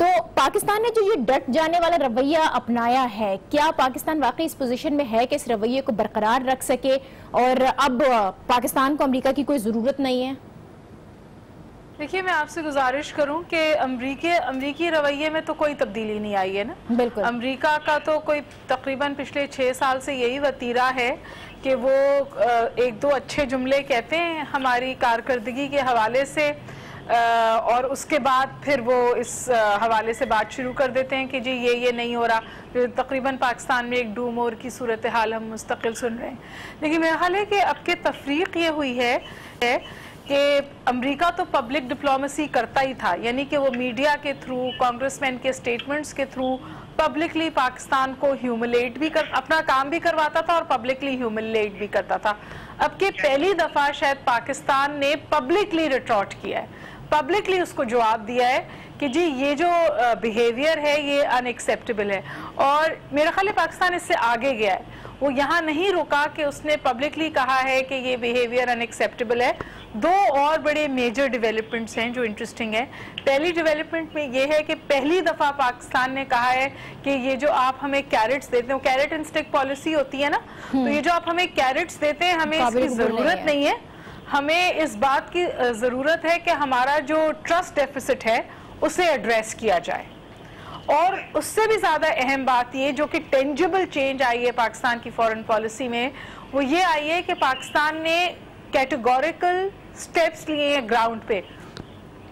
تو پاکستان نے جو یہ ڈٹ جانے والا رویہ اپنایا ہے، کیا پاکستان واقعی اس پوزیشن میں ہے کہ اس رویے کو برقرار رکھ سکے اور اب پاکستان کو امریکہ کی کوئی ضرورت نہیں ہے؟ دیکھیے میں آپ سے گزارش کروں کہ امریکی رویے میں تو کوئی تبدیلی نہیں آئی ہے نا. بالکل. امریکہ کا تو کوئی تقریباً پچھلے 6 سال سے یہی وتیرہ ہے کہ وہ ایک دو اچھے جملے کہتے ہیں ہماری کارکردگی کے حوالے سے، اور اس کے بعد پھر وہ اس حوالے سے بات شروع کر دیتے ہیں کہ جی یہ نہیں ہو رہا. تقریباً پاکستان میں ایک ڈوم اور کی صورتحال ہم مستقل سن رہے ہیں. لیکن میرا خیال ہے کہ اب کے تفریق یہ ہوئی ہے کہ امریکہ تو پبلک ڈپلومیسی کرتا ہی تھا، یعنی کہ وہ میڈیا کے تھرو، کانگریس مین کے سٹیٹمنٹس کے تھرو پبلکلی پاکستان کو ہیوملیٹ بھی اپنا کام بھی کرواتا تھا اور پبلکلی ہیوملیٹ بھی کرتا تھا. اب کہ پہلی دفعہ شاید پاکستان نے پبلکلی ریٹورٹ کیا ہے، پبلکلی اس کو جواب دیا ہے کہ جی یہ جو بیہیویئر ہے یہ ان ایکسیپٹیبل ہے. اور میرا خیال ہے پاکستان اس سے آگے گیا ہے، وہ یہاں نہیں رکا کہ اس نے پبلکلی کہا ہے کہ یہ بیہیویئر ان ایکسیپٹیبل ہے. دو اور بڑے میجر ڈیولپمنٹس ہیں جو انٹرسٹنگ ہیں. پہلی ڈیولپمنٹ میں یہ ہے کہ پہلی دفعہ پاکستان نے کہا ہے کہ یہ جو آپ ہمیں کیرٹس دیتے ہیں، کیرٹ اینڈ اسٹک پالیسی ہوتی ہے نا، تو یہ جو آپ ہمیں کیرٹس دیتے ہیں ہمیں اس کی ضرورت نہیں ہے. ہمیں اس بات کی ضرورت ہے کہ ہمارا جو ٹرسٹ ڈیفیسٹ ہے اسے ایڈریس کیا جائے. اور اس سے بھی زیادہ اہم بات یہ جو کہ ٹینجیبل چینج آئی ہے پاکستان کی فورن پالیسی میں، وہ یہ آئی ہے کہ پاکستان نے کیٹیگوریکل سٹیپس لیے ہیں گراؤنڈ پہ.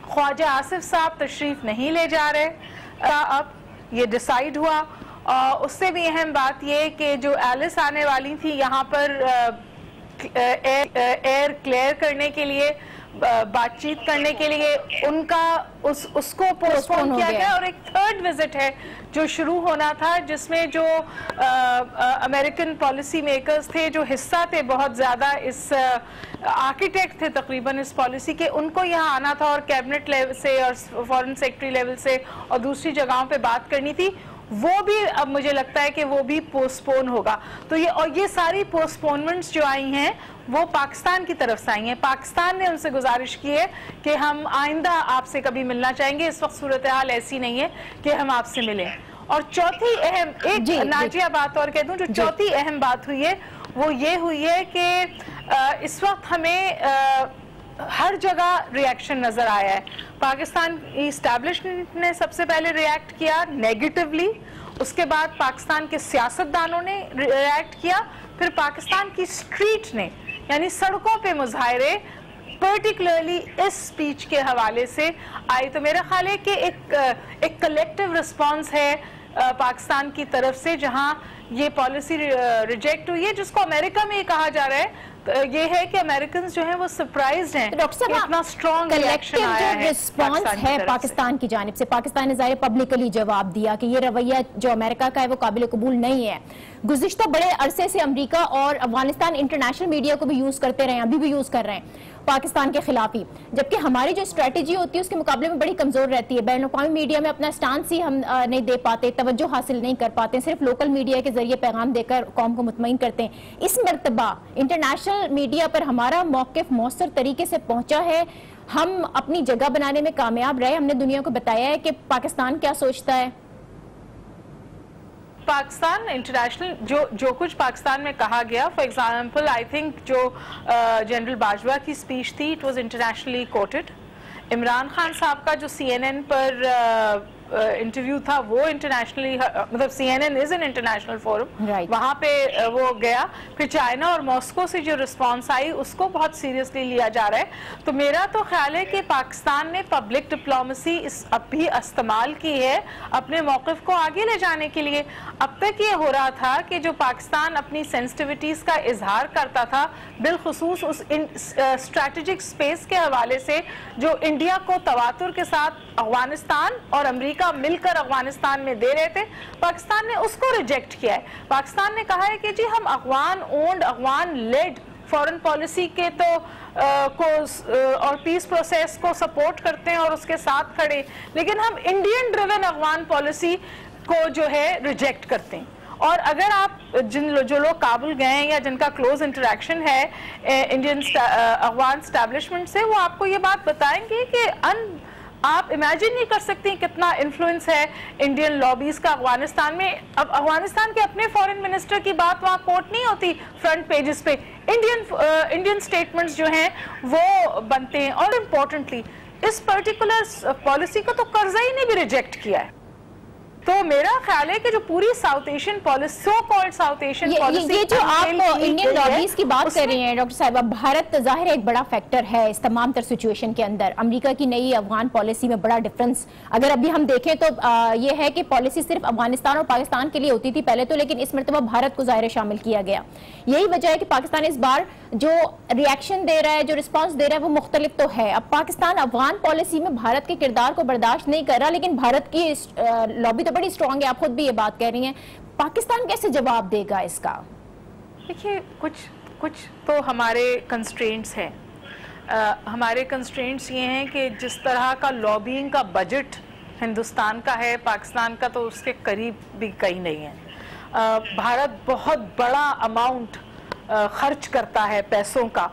خواجہ آصف صاحب تشریف نہیں لے جا رہے، اب یہ ڈیسائیڈ ہوا. اس سے بھی اہم بات یہ کہ جو ایلس آنے والی تھی یہاں پر ایئر کلیئر کرنے کے لیے، بات چیت کرنے کے لیے، ان کا اس کو پوسٹ پون کیا گیا. اور ایک تھرڈ وزٹ ہے جو شروع ہونا تھا جس میں جو امریکن پالیسی میکرز تھے جو حصہ تھے بہت زیادہ، اس آرکیٹیکٹ تھے تقریباً اس پالیسی کے، ان کو یہاں آنا تھا اور کیبنٹ لیول سے اور فورن سیکرٹری لیول سے اور دوسری جگہوں پہ بات کرنی تھی. وہ بھی اب مجھے لگتا ہے کہ وہ بھی پوسٹ پون ہوگا. تو یہ ساری پوسٹ پونمنٹس جو آئی ہیں وہ پاکستان کی طرف سے آئی ہیں. پاکستان نے ان سے گزارش کی ہے کہ ہم آئندہ آپ سے کبھی ملنا چاہیں گے، اس وقت صورتحال ایسی نہیں ہے کہ ہم آپ سے ملیں. اور چوتھی اہم ایک ناجیہ بات اور کہہ دوں، جو چوتھی اہم بات ہوئی ہے وہ یہ ہوئی ہے کہ اس وقت ہمیں ہر جگہ ریاکشن نظر آیا ہے. پاکستان کی اسٹیبلشمنٹ نے سب سے پہلے ریاکٹ کیا نیگیٹولی، اس کے بعد پاکستان کے سیاستدانوں نے ریاکٹ کیا، پھر پاکستان کی اسٹریٹ نے، یعنی سڑکوں پہ مظاہرے پرٹیکولرلی اس سپیچ کے حوالے سے آئی. تو میرا خیال ہے کہ ایک کلیکٹیو رسپانس ہے پاکستان کی طرف سے جہاں یہ پالیسی ریجیکٹ ہوئی ہے، جس کو امریکہ میں کہا جا رہا ہے یہ ہے کہ امریکنز جو ہیں وہ سرپرائزڈ ہیں کہ اتنا سٹرونگ ریاکشن آیا ہے. رسپانس ہے پاکستان کی جانب سے، پاکستان نے ظاہر پبلکلی جواب دیا کہ یہ رویہ جو امریکہ کا ہے وہ قابل قبول نہیں ہے. گزشتہ بڑے عرصے سے امریکہ اور افغانستان انٹرنیشنل میڈیا کو بھی یوز کرتے رہے ہیں، ابھی بھی یوز کر رہے ہیں پاکستان کے خلاف ہی، جبکہ ہماری جو اسٹریٹجی ہوتی ہے اس کے مقابلے میں بڑی کمزور رہتی ہے. بین الاقوامی میڈیا میں اپنا سٹانس ہی ہم نہیں دے پاتے، توجہ حاصل نہیں کر پاتے، صرف لوکل میڈیا کے ذریعے پیغام دے کر قوم کو مطمئن کرتے ہیں. اس مرتبہ انٹرنیشنل میڈیا پر ہمارا موقف مؤثر طریقے سے پہنچا ہے، ہم اپنی جگہ بنانے میں کامیاب رہے، ہم نے دنیا کو بتایا ہے کہ پاکستان کیا سوچتا ہے. پاکستان انٹرنیشنل جو کچھ پاکستان میں کہا گیا، فار ایگزامپل آئی تھنک جو جنرل باجوہ کی اسپیچ تھی it was internationally quoted. Imran Khan صاحب کا جو سی این این پر انٹرویو تھا وہ انٹرنیشنلی، مطلب C N N is an international forum, وہاں پہ وہ گیا. پھر چائنا اور ماسکو سے جو رسپانس آئی اس کو بہت سیریسلی لیا جا رہا ہے. تو میرا تو خیال ہے کہ پاکستان نے پبلک ڈپلومیسی اب بھی استعمال کی ہے اپنے موقف کو آگے لے جانے کے لیے. اب تک یہ ہو رہا تھا کہ جو پاکستان اپنی سینسٹیوٹیز کا اظہار کرتا تھا بالخصوص اس اسٹریٹجک سپیس کے حوالے سے جو انڈیا کو تواتر کے ساتھ افغانستان اور امریکہ مل کر افغانستان میں دے رہے تھے، پاکستان نے اس کو ریجیکٹ کیا ہے. پاکستان نے کہا ہے کہ جی ہم Afghan owned, Afghan lead foreign policy کے اور پیس پروسیس کو سپورٹ کرتے ہیں اور اس کے ساتھ کھڑے، لیکن ہم انڈین ڈریون افغان پالیسی کو جو ہے ریجیکٹ کرتے ہیں. اور اگر آپ جو لوگ کابل گئے ہیں یا جن کا کلوز انٹریکشن ہے انڈین افغان اسٹیبلشمنٹ سے، وہ آپ کو یہ بات بتائیں گے کہ آپ امیجن نہیں کر سکتی کتنا انفلوئنس ہے انڈین لابیز کا افغانستان میں. اب افغانستان کے اپنے فورن منسٹر کی بات وہاں کوٹ نہیں ہوتی فرنٹ پیجز پہ, انڈین سٹیٹمنٹس جو ہیں وہ بنتے ہیں. اور امپورٹنٹلی اس پرٹیکولر پالیسی کو تو کرزئی نے بھی ریجیکٹ کیا ہے. تو میرا خیال ہے کہ جو پوری south Asian policy, so called south Asian policy, یہ جو آپ انڈین لابیز کی بات کر رہی ہیں ڈاکٹر صاحبہ, بھارت ظاہر ایک بڑا فیکٹر ہے اس تمام تر سچویشن کے اندر. امریکہ کی نئی افغان پالیسی میں بڑا ڈفرنس اگر ابھی ہم دیکھیں تو یہ ہے کہ پالیسی صرف افغانستان اور پاکستان کے لیے ہوتی تھی پہلے تو, لیکن اس مرتبہ بھارت کو ظاہر شامل کیا گیا. یہی وجہ ہے کہ پاکستان اس بار جو ریاکشن دے رہا ہے, جو رسپانس دے رہا ہے وہ مختلف تو ہے. اب پاکستان افغان پالیسی میں بھارت کے کردار کو برداشت نہیں کر رہا, لیکن بھارت کی لابی تو بڑی اسٹرانگ ہے, آپ خود بھی یہ بات کہہ رہی ہیں. پاکستان کیسے جواب دے گا اس کا؟ دیکھیے کچھ تو ہمارے کنسٹرینٹس ہیں. ہمارے کنسٹرینٹس یہ ہیں کہ جس طرح کا لابینگ کا بجٹ ہندوستان کا ہے, پاکستان کا تو اس کے قریب بھی کہیں نہیں ہے. بھارت بہت بڑا اماؤنٹ خرچ کرتا ہے پیسوں کا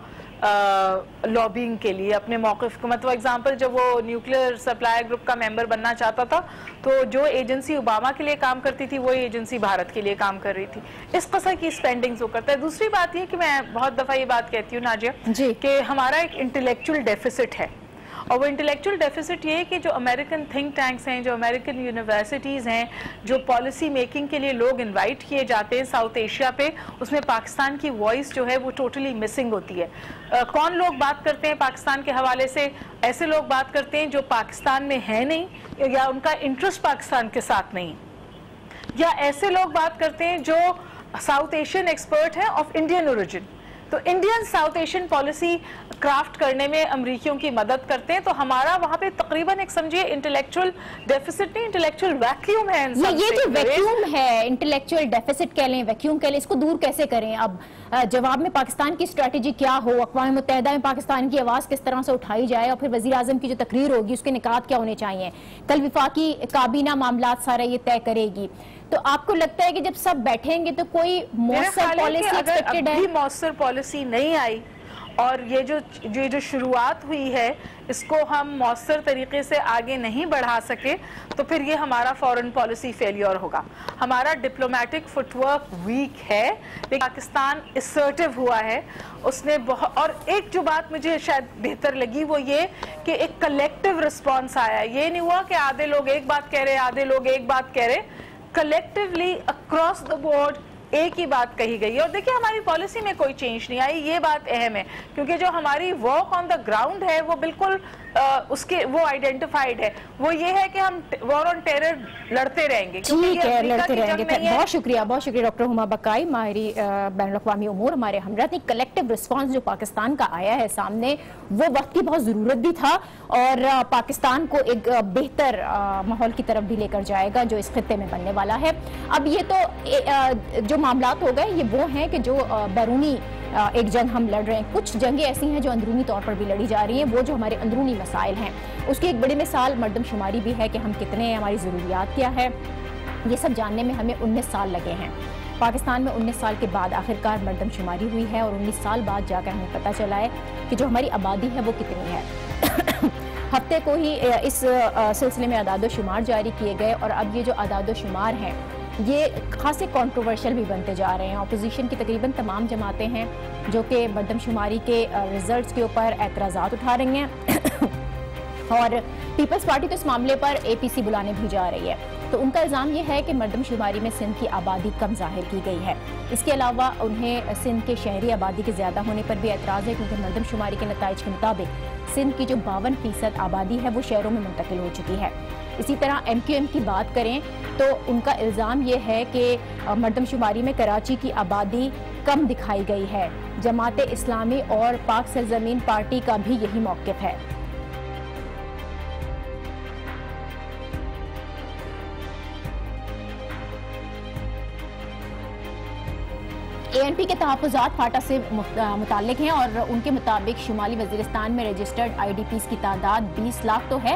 لابینگ کے لیے اپنے موقف کو. مطلب ایگزامپل جب وہ نیوکلیئر سپلائی گروپ کا ممبر بننا چاہتا تھا تو جو ایجنسی اوباما کے لیے کام کرتی تھی وہی ایجنسی بھارت کے لیے کام کر رہی تھی. اس قسم کی اسپینڈنگز وہ کرتا ہے. دوسری بات یہ کہ میں بہت دفعہ یہ بات کہتی ہوں ناجیہ کہ ہمارا ایک انٹلیکچوئل ڈیفیسٹ ہے, اور وہ انٹلیکچوئل ڈیفیسٹ یہ ہے کہ جو امریکن تھنک ٹینکس ہیں, جو امریکن یونیورسٹیز ہیں, جو پالیسی میکنگ کے لیے لوگ انوائٹ کیے جاتے ہیں ساؤتھ ایشیا پہ, اس میں پاکستان کی وائس جو ہے وہ ٹوٹلی مسنگ ہوتی ہے. کون لوگ بات کرتے ہیں پاکستان کے حوالے سے؟ ایسے لوگ بات کرتے ہیں جو پاکستان میں ہیں نہیں, یا ان کا انٹرسٹ پاکستان کے ساتھ نہیں, یا ایسے لوگ بات کرتے ہیں جو ساؤتھ ایشین ایکسپرٹ ہیں آف انڈین اوریجن. تو Indian south Asian policy craft کرنے میں امریکیوں کی مدد کرتے ہیں. تو ہمارا وہاں پہ تقریباً ایک سمجھیے انٹلیکچوئل ڈیفیسٹ نہیں, انٹلیکچوئل ویکیوم ہے. یہ جو ویکیوم ہے, انٹلیکچوئل ڈیفیسٹ کہہ لیں, ویکیوم کہہ لیں, اس کو دور کیسے کریں؟ اب جواب میں پاکستان کی اسٹریٹجی کیا ہو, اقوام متحدہ میں پاکستان کی آواز کس طرح سے اٹھائی جائے, اور پھر وزیر اعظم کی جو تقریر ہوگی اس کے نکات کیا ہونے چاہیے. کل وفاقی کابینہ معاملات سارا یہ طے کرے گی. تو آپ کو لگتا ہے کہ جب سب بیٹھیں گے تو کوئی مؤثر پالیسی ایکسپیکٹڈ ہے؟ ابھی مؤثر پالیسی نہیں آئی, اور یہ جو شروعات ہوئی ہے اس کو ہم مؤثر طریقے سے آگے نہیں بڑھا سکے تو پھر یہ ہمارا فورن پالیسی فیلیور ہوگا. ہمارا ڈپلومیٹک فٹ ورک ویک ہے, لیکن پاکستان اسرٹیو ہوا ہے. اس نے اور ایک جو بات مجھے شاید بہتر لگی وہ یہ کہ ایک کلیکٹیو رسپانس آیا. یہ نہیں ہوا کہ آدھے لوگ ایک بات کہہ رہے, آدھے لوگ ایک بات کہہ رہے, کلیکٹیولی اکراس دا بورڈ ایک ہی بات کہی گئی ہے. اور دیکھیں ہماری پالیسی میں کوئی چینج نہیں آئی, یہ بات اہم ہے, کیونکہ جو ہماری ورک آن دا گراؤنڈ ہے وہ بالکل اس کے وہ آئیڈینٹیفائیڈ ہے. وہ یہ ہے کہ ہم وار آن ٹیرر لڑتے رہیں گے. ٹھیک ہے, لڑتے رہیں گے. بہت شکریہ ڈاکٹر ہما بقائی, ماہری بین الاقوامی امور, ہمارے ہمراہ تھی. کلیکٹیو رسپانس جو پاکستان کا آیا ہے سامنے وہ وقت کی بہت ضرورت بھی تھا, اور پاکستان کو ایک بہتر ماحول کی طرف بھی لے کر جائے گا جو اس خطے میں بننے والا ہے. اب یہ تو جو معاملات ہو گئے یہ وہ ہیں کہ جو بیرونی ایک جنگ ہم لڑ رہے ہیں. کچھ جنگیں ایسی ہیں جو اندرونی طور پر بھی لڑی جا رہی ہیں, وہ جو ہمارے اندرونی مسائل ہیں اس کی ایک بڑی مثال مردم شماری بھی ہے کہ ہم کتنے ہیں, ہماری ضروریات کیا ہے. یہ سب جاننے میں ہمیں 19 سال لگے ہیں. پاکستان میں 19 سال کے بعد آخرکار مردم شماری ہوئی ہے, اور 19 سال بعد جا کر ہمیں پتہ چلا ہے کہ جو ہماری آبادی ہے وہ کتنی ہے. ہفتے کو ہی اس سلسلے میں اعداد و شمار جاری کیے گئے, اور اب یہ جو اعداد و شمار ہیں یہ خاصے کنٹروورشل بھی بنتے جا رہے ہیں. اپوزیشن کی تقریباً تمام جماعتیں ہیں جو کہ مردم شماری کے ریزلٹس کے اوپر اعتراضات اٹھا رہی ہیں, اور پیپلز پارٹی تو اس معاملے پر اے پی سی بلانے بھی جا رہی ہے. تو ان کا الزام یہ ہے کہ مردم شماری میں سندھ کی آبادی کم ظاہر کی گئی ہے. اس کے علاوہ انہیں سندھ کے شہری آبادی کے زیادہ ہونے پر بھی اعتراض ہے, کیونکہ مردم شماری کے نتائج کے مطابق سندھ کی جو 52% آبادی ہے وہ شہروں میں منتقل ہو چکی ہے. اسی طرح ایم کیو ایم کی بات کریں تو ان کا الزام یہ ہے کہ مردم شماری میں کراچی کی آبادی کم دکھائی گئی ہے. جماعت اسلامی اور پاک سرزمین پارٹی کا بھی یہی موقف ہے. اے این پی کے تحفظات فاٹا سے متعلق ہیں, اور ان کے مطابق شمالی وزیرستان میں رجسٹرڈ آئی ڈی پیز کی تعداد 20 لاکھ تو ہے.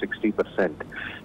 60%।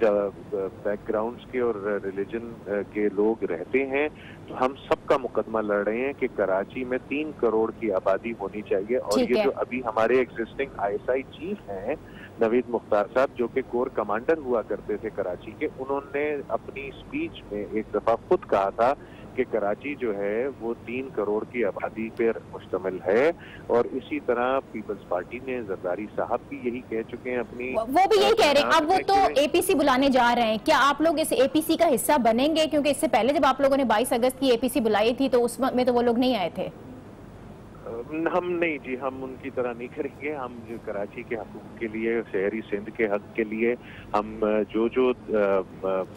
بیک گراؤنڈز کے اور ریلیجن کے لوگ رہتے ہیں، تو ہم سب کا مقدمہ لڑ رہے ہیں کہ کراچی میں 3 کروڑ کی آبادی ہونی چاہیے. اور یہ جو ابھی ہمارے ایگزسٹنگ ISI چیف ہیں نوید مختار صاحب، جو کہ کور کمانڈر ہوا کرتے تھے کراچی کے، انہوں نے اپنی اسپیچ میں ایک دفعہ خود کہا تھا کہ کراچی جو ہے وہ 3 کروڑ کی آبادی پر مشتمل ہے. اور اسی طرح پیپلز پارٹی نے زرداری صاحب بھی یہی کہہ چکے ہیں اپنی، وہ بھی یہی کہہ رہے ہیں. اب وہ تو APC بلانے جا رہے ہیں، کیا آپ لوگ اس APC کا حصہ بنیں گے؟ کیونکہ اس سے پہلے جب آپ لوگوں نے 22 اگست کی APC بلائی تھی تو اس وقت میں تو وہ لوگ نہیں آئے تھے. ہم نہیں جی، ہم ان کی طرح نہیں کریں گے. ہم جو کراچی کے حقوق کے لیے، شہری سندھ کے حق کے لیے ہم جو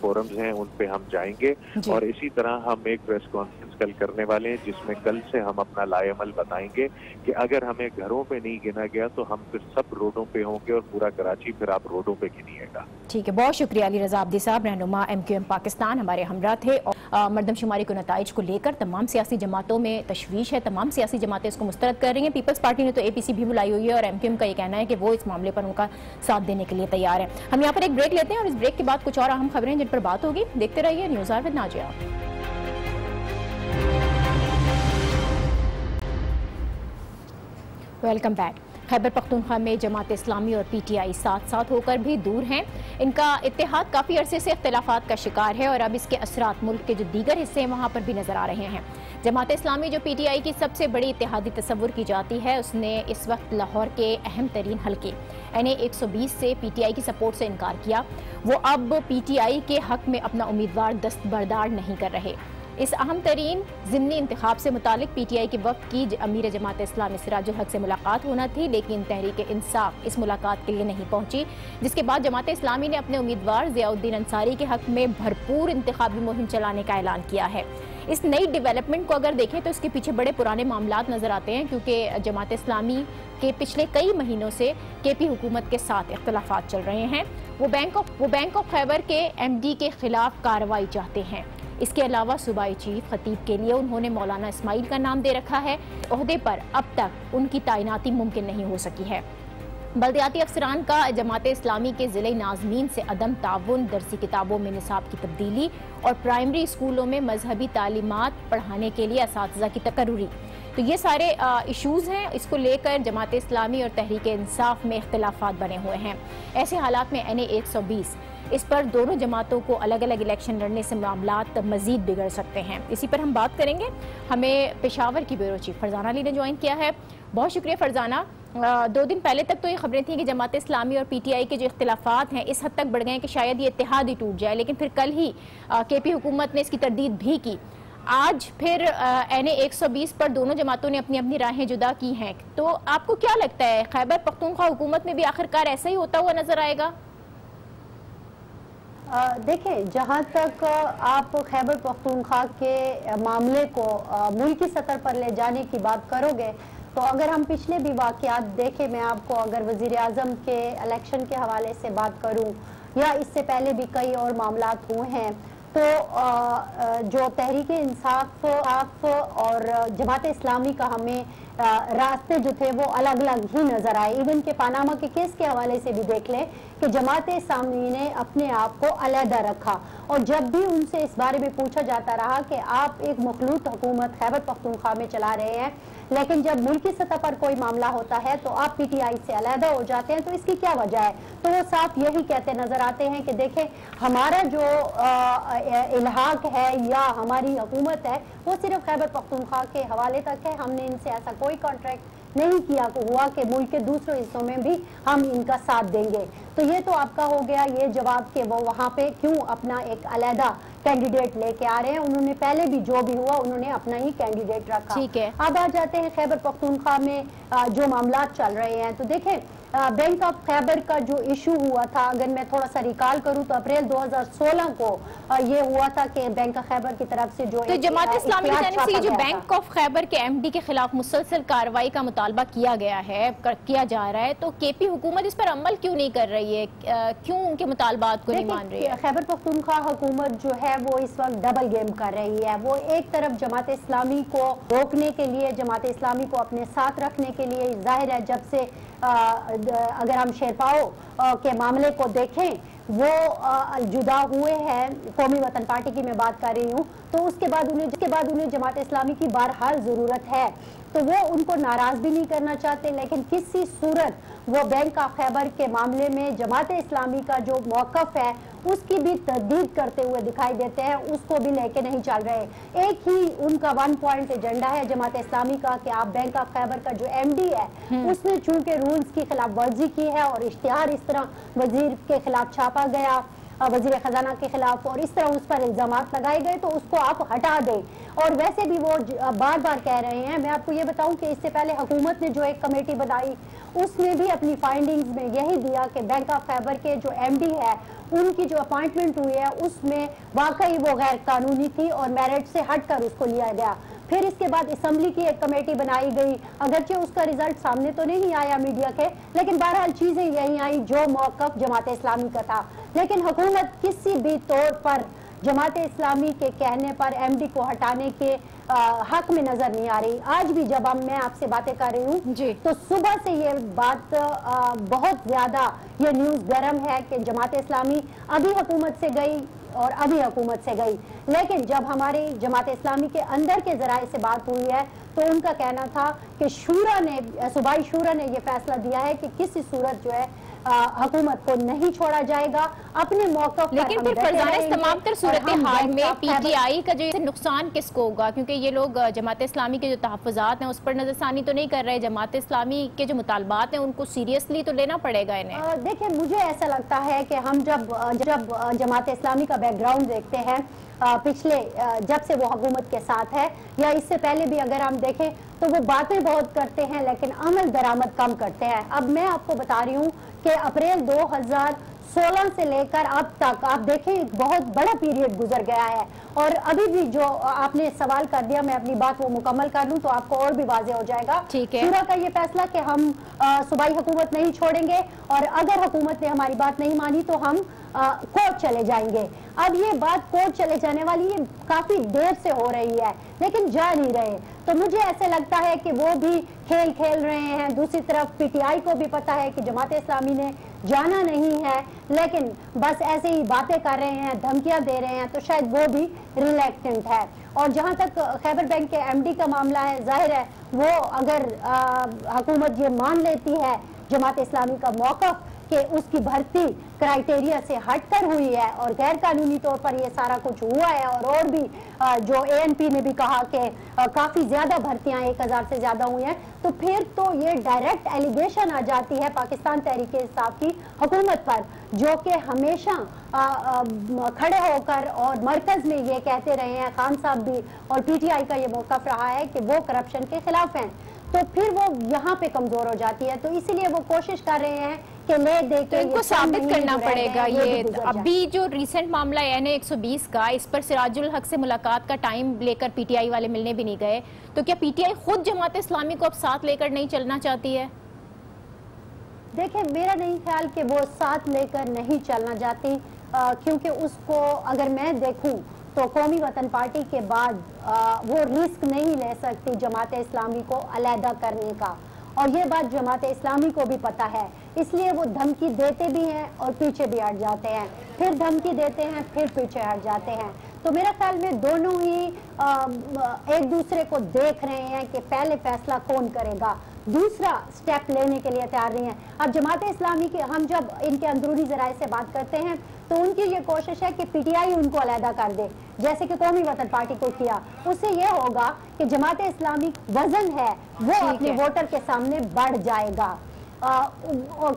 فورمز ہیں ان پہ ہم جائیں گے. اور اسی طرح ہم ایک پریس کانفرنس کل کرنے والے ہیں جس میں کل سے ہم اپنا لائے عمل بتائیں گے کہ اگر ہمیں گھروں پہ نہیں گنا گیا تو ہم پھر سب روڈوں پہ ہوں گے اور پورا کراچی پھر آپ روڈوں پہ گنیے گا. ٹھیک ہے، بہت شکریہ علی رضا عابدی صاحب، رہنما MQM پاکستان ہمارے ہمراہ تھے. اور مردم شماری کو نتائج کو لے کر تمام سیاسی جماعتوں میں تشویش ہے، تمام سیاسی جماعتیں اس کو مسترد کر رہی ہیں. پیپلز پارٹی نے تو APC بھی بلائی ہوئی ہے اور MQM کا یہ کہنا ہے کہ وہ اس معاملے پر ان کا ساتھ دینے کے لیے تیار ہے. ہم یہاں پر ایک بریک لیتے ہیں اور اس بریک کے بعد کچھ اور اہم خبریں جن پر بات ہوگی. دیکھتے رہیے news hour with Najia. Welcome back. Khyber Pakhtunkhwa میں جماعت اسلامی اور PTI ساتھ ساتھ ہو کر بھی دور ہیں. ان کا اتحاد کافی عرصے سے اختلافات کا شکار ہے اور اب اس کے اثرات ملک کے جو دیگر حصے ہیں وہاں پر بھی نظر آ رہے ہیں. جماعت اسلامی جو PTI کی سب سے بڑی اتحادی تصور کی جاتی ہے، اس نے اس وقت لاہور کے اہم ترین حلقے NA 120 سے PTI کی سپورٹ سے انکار کیا. وہ اب PTI کے حق میں اپنا امیدوار دستبردار نہیں کر رہے. اس اہم ترین ضمنی انتخاب سے متعلق PTI کے وفد کی امیر جماعت اسلامی سراج الحق سے ملاقات ہونا تھی، لیکن تحریک انصاف اس ملاقات کے لیے نہیں پہنچی، جس کے بعد جماعت اسلامی نے اپنے امیدوار ضیاء الدین انصاری کے حق میں بھرپور انتخابی مہم چلانے کا اعلان کیا ہے. اس نئی ڈیولپمنٹ کو اگر دیکھیں تو اس کے پیچھے بڑے پرانے معاملات نظر آتے ہیں، کیونکہ جماعت اسلامی کے پچھلے کئی مہینوں سے KP حکومت کے ساتھ اختلافات چل رہے ہیں. وہ بینک آف خیبر کے MD کے خلاف کارروائی چاہتے ہیں. اس کے علاوہ صوبائی چیف خطیب کے لیے انہوں نے مولانا اسماعیل کا نام دے رکھا ہے. عہدے پر اب تک ان کی تعیناتی ممکن نہیں ہو سکی ہے. بلدیاتی افسران کا جماعت اسلامی کے ضلعی ناظمین سے عدم تعاون، درسی کتابوں میں نصاب کی تبدیلی اور پرائمری اسکولوں میں مذہبی تعلیمات پڑھانے کے لیے اساتذہ کی تقرری، تو یہ سارے ایشوز ہیں. اس کو لے کر جماعت اسلامی اور تحریک انصاف میں اختلافات بنے ہوئے ہیں. ایسے حالات میں NA 120 اس پر دونوں جماعتوں کو الگ الگ الیکشن لڑنے سے معاملات مزید بگڑ سکتے ہیں. اسی پر ہم بات کریں گے. ہمیں پشاور کی بیورو چیف فرزانہ علی نے جوائن کیا ہے. بہت شکریہ فرزانہ. 2 دن پہلے تک تو یہ خبریں تھیں کہ جماعت اسلامی اور PTI کے جو اختلافات ہیں اس حد تک بڑھ گئے ہیں کہ شاید یہ اتحاد ہی ٹوٹ جائے، لیکن پھر کل ہی KP حکومت نے اس کی تردید بھی کی. آج پھر NA 120 پر دونوں جماعتوں نے اپنی اپنی راہیں جدا کی ہیں. تو آپ کو کیا لگتا ہے خیبر پختونخوا حکومت میں بھی آخرکار ایسا ہی ہوتا ہوا نظر آئے گا؟ دیکھیں، جہاں تک آپ خیبر پختونخوا کے معاملے کو ملکی سطح پر لے جانے کی بات کرو گے تو اگر ہم پچھلے بھی واقعات دیکھیں، میں آپ کو اگر وزیر اعظم کے الیکشن کے حوالے سے بات کروں یا اس سے پہلے بھی کئی اور معاملات ہوئے ہیں، تو جو تحریک انصاف اور جماعت اسلامی کا ہمیں راستے جو تھے وہ الگ الگ ہی نظر آئے. ایون کہ پاناما کے کیس کے حوالے سے بھی دیکھ لیں کہ جماعت اسلامی نے اپنے آپ کو علیحدہ رکھا اور جب بھی ان سے اس بارے میں پوچھا جاتا رہا کہ آپ ایک مخلوط حکومت خیبر پختونخوا میں چلا رہے ہیں، لیکن جب ملکی سطح پر کوئی معاملہ ہوتا ہے تو آپ PTI سے علیحدہ ہو جاتے ہیں، تو اس کی کیا وجہ ہے؟ تو وہ صاف یہی کہتے نظر آتے ہیں کہ دیکھیں، ہمارا جو الحاق ہے یا ہماری حکومت ہے وہ صرف خیبر پختونخوا کے حوالے تک ہے. ہم نے ان سے ایسا کوئی کانٹریکٹ نہیں کیا ہوا کہ ملک کے دوسرے حصوں میں بھی ہم ان کا ساتھ دیں گے. تو یہ تو آپ کا ہو گیا یہ جواب کہ وہ وہاں پہ کیوں اپنا ایک علیحدہ کینڈیڈیٹ لے کے آ رہے ہیں. انہوں نے پہلے بھی جو بھی ہوا انہوں نے اپنا ہی کینڈیڈیٹ رکھا. ٹھیک ہے، اب آ جاتے ہیں خیبر پختونخوا میں جو معاملات چل رہے ہیں. تو دیکھیں، بینک آف خیبر کا جو ایشو ہوا تھا، اگر میں تھوڑا سا ریکال کروں تو اپریل 2016 کو یہ ہوا تھا کہ بینک آف خیبر کی طرف سے جو جماعت اسلامی کی جانب سے جو بینک آف خیبر کے MD کے خلاف مسلسل کارروائی کا مطالبہ کیا گیا ہے، کیا جا رہا ہے، تو KP حکومت اس پر عمل کیوں نہیں کر رہی ہے؟ کیوں ان کے مطالبات کو نہیں مان رہی ہے؟ خیبر پختونخوا حکومت جو ہے وہ اس وقت ڈبل گیم کر رہی ہے. وہ ایک طرف جماعت اسلامی کو روکنے کے لیے، جماعت اسلامی کو اپنے ساتھ رکھنے کے لیے، ظاہر ہے جب سے اگر ہم شیرپاؤ کے معاملے کو دیکھیں وہ جدا ہوئے ہیں, قومی وطن پارٹی کی میں بات کر رہی ہوں, تو اس کے بعد انہیں جماعت اسلامی کی بہرحال ضرورت ہے, تو وہ ان کو ناراض بھی نہیں کرنا چاہتے, لیکن کسی صورت وہ بینک آف خیبر کے معاملے میں جماعت اسلامی کا جو موقف ہے اس کی بھی تردید کرتے ہوئے دکھائی دیتے ہیں, اس کو بھی لے کے نہیں چل رہے. ایک ہی ان کا 1 پوائنٹ ایجنڈا ہے جماعت اسلامی کا کہ آپ بینک آف خیبر کا جو ایم ڈی ہے اس نے چونکہ رولز کی خلاف ورزی کی ہے اور اشتہار اس طرح وزیر کے خلاف چھاپا گیا, وزیر خزانہ کے خلاف, اور اس طرح اس پر الزامات لگائے گئے, تو اس کو آپ ہٹا دیں. اور ویسے بھی وہ بار بار کہہ رہے ہیں, میں آپ کو یہ بتاؤں کہ اس سے پہلے حکومت نے جو ایک کمیٹی بنائی اس نے بھی اپنی فائنڈنگز میں یہی دیا کہ بینک آف خیبر کے جو ایم ڈی ہے ان کی جو اپائنٹمنٹ ہوئی ہے اس میں واقعی وہ غیر قانونی تھی اور میرٹ سے ہٹ کر اس کو لیا گیا. پھر اس کے بعد اسمبلی کی ایک کمیٹی بنائی گئی, اگرچہ اس کا ریزلٹ سامنے تو نہیں آیا میڈیا کے, لیکن بہرحال چیزیں یہی آئی جو موقف جماعت اسلامی کا تھا. لیکن حکومت کسی بھی طور پر جماعت اسلامی کے کہنے پر ایم ڈی کو ہٹانے کے حق میں نظر نہیں آ رہی. آج بھی جب میں آپ سے باتیں کر رہی ہوں تو صبح سے یہ بات بہت زیادہ یہ نیوز گرم ہے کہ جماعت اسلامی ابھی حکومت سے گئی اور ابھی حکومت سے گئی, لیکن جب ہماری جماعت اسلامی کے اندر کے ذرائع سے بات ہوئی ہے تو ان کا کہنا تھا کہ صوبائی شورا نے یہ فیصلہ دیا ہے کہ کسی صورت جو ہے حکومت کو نہیں چھوڑا جائے گا, اپنے موقف پر. لیکن پھر فرزانہ اس تمام تر صورتحال میں پی ٹی آئی کا جو نقصان کس کو ہوگا, کیونکہ یہ لوگ جماعت اسلامی کے جو تحفظات ہیں اس پر نظر ثانی تو نہیں کر رہے, جماعت اسلامی کے جو مطالبات ہیں ان کو سیریسلی تو لینا پڑے گا انہیں. دیکھیں مجھے ایسا لگتا ہے کہ ہم جب جماعت اسلامی کا بیک گراؤنڈ دیکھتے ہیں پچھلے جب سے وہ حکومت کے ساتھ ہے یا اس سے پہلے بھی اگر ہم دیکھیں تو وہ باتیں بہت کرتے ہیں لیکن عمل درآمد کم کرتے ہیں. اب میں آپ کو بتا رہی ہوں کہ اپریل 2016 سے لے کر اب تک آپ دیکھیں بہت بڑا پیریڈ گزر گیا ہے, اور ابھی بھی جو آپ نے سوال کر دیا میں اپنی بات وہ مکمل کر لوں تو آپ کو اور بھی واضح ہو جائے گا. شورا کا یہ فیصلہ کہ ہم صوبائی حکومت نہیں چھوڑیں گے اور اگر حکومت نے ہماری بات نہیں مانی تو ہم کورٹ چلے جائیں گے. اب یہ بات کورٹ چلے جانے والی یہ کافی دیر سے ہو رہی ہے لیکن جا نہیں رہے, تو مجھے ایسے لگتا ہے کہ وہ بھی کھیل کھیل رہے ہیں. دوسری طرف پی ٹی آئی کو بھی پتا ہے کہ جماعت اسلامی نے جانا نہیں ہے لیکن بس ایسے ہی باتیں کر رہے ہیں, دھمکیاں دے رہے ہیں, تو شاید وہ بھی ریلیکٹنٹ ہے. اور جہاں تک خیبر بینک کے ایم ڈی کا معاملہ ہے, ظاہر ہے وہ اگر حکومت یہ مان لیتی ہے جماعت اسلامی کا موقف کہ اس کی بھرتی کرائیٹیریا سے ہٹ کر ہوئی ہے اور غیر قانونی طور پر یہ سارا کچھ ہوا ہے, اور بھی جو اے این پی نے بھی کہا کہ کافی زیادہ بھرتیاں 1000 سے زیادہ ہوئی ہیں, تو پھر تو یہ ڈائریکٹ ایلیگیشن آ جاتی ہے پاکستان تحریک انصاف کی حکومت پر, جو کہ ہمیشہ کھڑے ہو کر اور مرکز میں یہ کہتے رہے ہیں, خان صاحب بھی اور پی ٹی آئی کا یہ موقف رہا ہے کہ وہ کرپشن کے خلاف ہیں, تو پھر وہ یہاں پہ کمزور ہو جاتی ہے. تو اسی لیے وہ کوشش کر رہے ہیں کہ لے دے کے ان کو ثابت کرنا پڑے گا. یہ ابھی جو ریسنٹ معاملہ ہے NA120 کا, اس پر سراج الحق سے ملاقات کا ٹائم لے کر پی ٹی آئی والے ملنے بھی نہیں گئے, تو کیا پی ٹی آئی خود جماعت اسلامی کو اب ساتھ لے کر نہیں چلنا چاہتی ہے؟ دیکھیں میرا نہیں خیال کہ وہ ساتھ لے کر نہیں چلنا چاہتی, کیونکہ اس کو اگر میں دیکھوں تو قومی وطن پارٹی کے بعد وہ رسک نہیں لے سکتی جماعت اسلامی کو علیحدہ کرنے کا, اور یہ بات جماعت اسلامی کو بھی پتا ہے, اس لیے وہ دھمکی دیتے بھی ہیں اور پیچھے بھی ہٹ جاتے ہیں, پھر دھمکی دیتے ہیں پھر پیچھے ہٹ جاتے ہیں. تو میرا خیال میں دونوں ہی ایک دوسرے کو دیکھ رہے ہیں کہ پہلے فیصلہ کون کرے گا, دوسرا سٹیپ لینے کے لیے تیار نہیں ہے. اب جماعت اسلامی کے ہم جب ان کے اندرونی ذرائع سے بات کرتے ہیں تو ان کی یہ کوشش ہے کہ پی ٹی آئی ان کو علیحدہ کر دے, جیسے کہ قومی وطن پارٹی کو کیا. اس سے یہ ہوگا کہ جماعت اسلامی وزن ہے وہ اپنے ووٹر کے سامنے بڑھ جائے گا,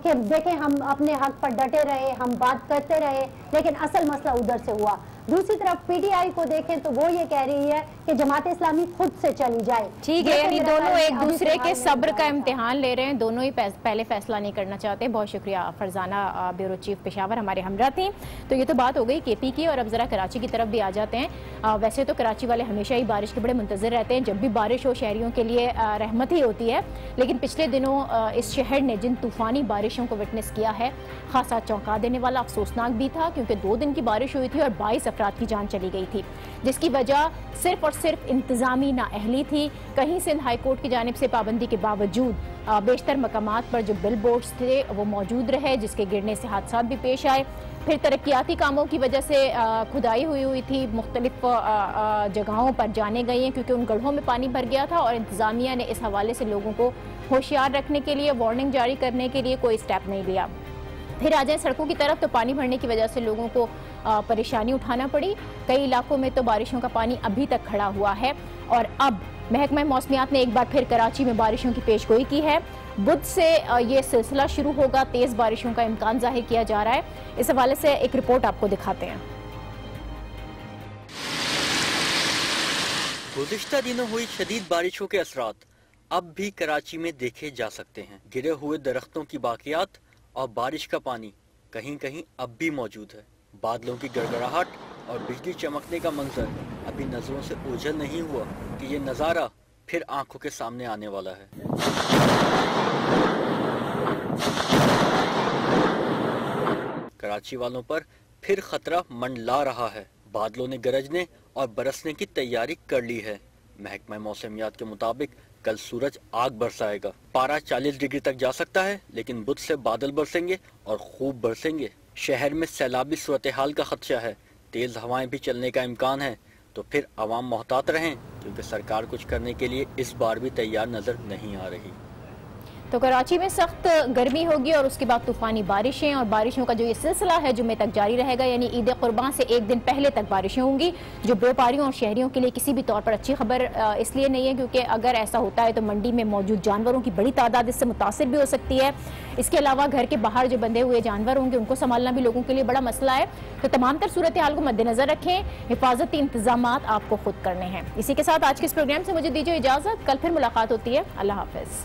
کہ دیکھیں ہم اپنے حق پر ڈٹے رہے, ہم بات کرتے رہے, لیکن اصل مسئلہ ادھر سے ہوا. دوسری طرف پی ٹی آئی کو دیکھیں تو وہ یہ کہہ رہی ہے کہ جماعت اسلامی خود سے چلی جائے. ٹھیک ہے, یعنی دونوں ایک دوسرے کے صبر کا امتحان لے رہے ہیں, دونوں ہی پہلے فیصلہ نہیں کرنا چاہتے. بہت شکریہ فرزانہ, بیورو چیف پشاور ہمارے ہمراہ تھیں. تو یہ تو بات ہو گئی کے پی کی, اور اب ذرا کراچی کی طرف بھی آ جاتے ہیں. ویسے تو کراچی والے ہمیشہ ہی بارش کے بڑے منتظر رہتے ہیں, جب بھی بارش ہو شہریوں کے لیے رحمت ہی ہوتی ہے, لیکن پچھلے دنوں اس شہر نے جن طوفانی بارشوں کو وٹنس کیا ہے خاصا چونکا دینے والا, افسوسناک بھی تھا, کیونکہ 2 دن کی بارش ہوئی تھی اور 22 افراد کی جان چلی گئی تھی، جس کی وجہ صرف اور صرف انتظامی نااہلی تھی۔ کہیں سندھ ہائی کورٹ کی جانب سے پابندی کے باوجود بیشتر مقامات پر جو بل بورڈز تھے وہ موجود رہے، جس کے گرنے سے حادثات بھی پیش آئے۔ پھر ترقیاتی کاموں کی وجہ سے کھدائی ہوئی تھی، مختلف جگہوں پر جانے گئی ہیں کیونکہ ان گڑھوں میں پانی بھر گیا تھا، اور انتظامیہ نے اس حوالے سے لوگوں کو ہوشیار رکھنے کے لیے، وارننگ جاری کرنے کے لیے کوئی سٹیپ نہیں لیا۔ پھر آ جائیں سڑکوں کی طرف، تو پانی بھرنے کی وجہ سے لوگوں کو پریشانی اٹھانا پڑی۔ کئی علاقوں میں تو بارشوں کا پانی ابھی تک کھڑا ہوا ہے، اور اب محکمہ موسمیات نے ایک بار پھر کراچی میں بارشوں کی پیش گوئی کی ہے۔ بدھ سے یہ سلسلہ شروع ہوگا، تیز بارشوں کا امکان ظاہر کیا جا رہا ہے۔ اس حوالے سے ایک رپورٹ آپ کو دکھاتے ہیں۔ گزشتہ دنوں ہوئی شدید بارشوں کے اثرات اب بھی کراچی میں دیکھے جا سکتے ہیں۔ گرے ہوئے درختوں کی باقیات اور بارش کا پانی کہیں کہیں اب بھی موجود ہے۔ بادلوں کی گڑگڑاہٹ اور بجلی چمکنے کا منظر ابھی نظروں سے اوجھل نہیں ہوا کہ یہ نظارہ پھر آنکھوں کے سامنے آنے والا ہے۔ کراچی والوں پر پھر خطرہ منڈلا رہا ہے۔ بادلوں نے گرجنے اور برسنے کی تیاری کر لی ہے۔ محکمہ موسمیات کے مطابق کل سورج آگ برسائے گا۔ پارہ 40 ڈگری تک جا سکتا ہے، لیکن بدھ سے بادل برسیں گے اور خوب برسیں گے۔ شہر میں سیلابی صورتحال کا خدشہ ہے، تیز ہوائیں بھی چلنے کا امکان ہے، تو پھر عوام محتاط رہیں کیونکہ سرکار کچھ کرنے کے لیے اس بار بھی تیار نظر نہیں آ رہی۔ تو کراچی میں سخت گرمی ہوگی اور اس کے بعد طوفانی بارشیں، اور بارشوں کا جو یہ سلسلہ ہے جمعے تک جاری رہے گا، یعنی عید قربان سے ایک دن پہلے تک بارشیں ہوں گی، جو بیوپاریوں اور شہریوں کے لیے کسی بھی طور پر اچھی خبر اس لیے نہیں ہے کیونکہ اگر ایسا ہوتا ہے تو منڈی میں موجود جانوروں کی بڑی تعداد اس سے متاثر بھی ہو سکتی ہے۔ اس کے علاوہ گھر کے باہر جو بندھے ہوئے جانور ہوں گے ان کو سنبھالنا بھی لوگوں کے لیے بڑا مسئلہ ہے۔ تو تمام تر صورتحال کو مد نظر رکھیں، حفاظتی انتظامات آپ کو خود کرنے ہیں۔ اسی کے ساتھ آج کے اس پروگرام سے مجھے دیجیے اجازت، کل پھر ملاقات ہوتی ہے۔ اللہ حافظ۔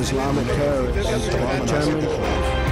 Islamic terrorists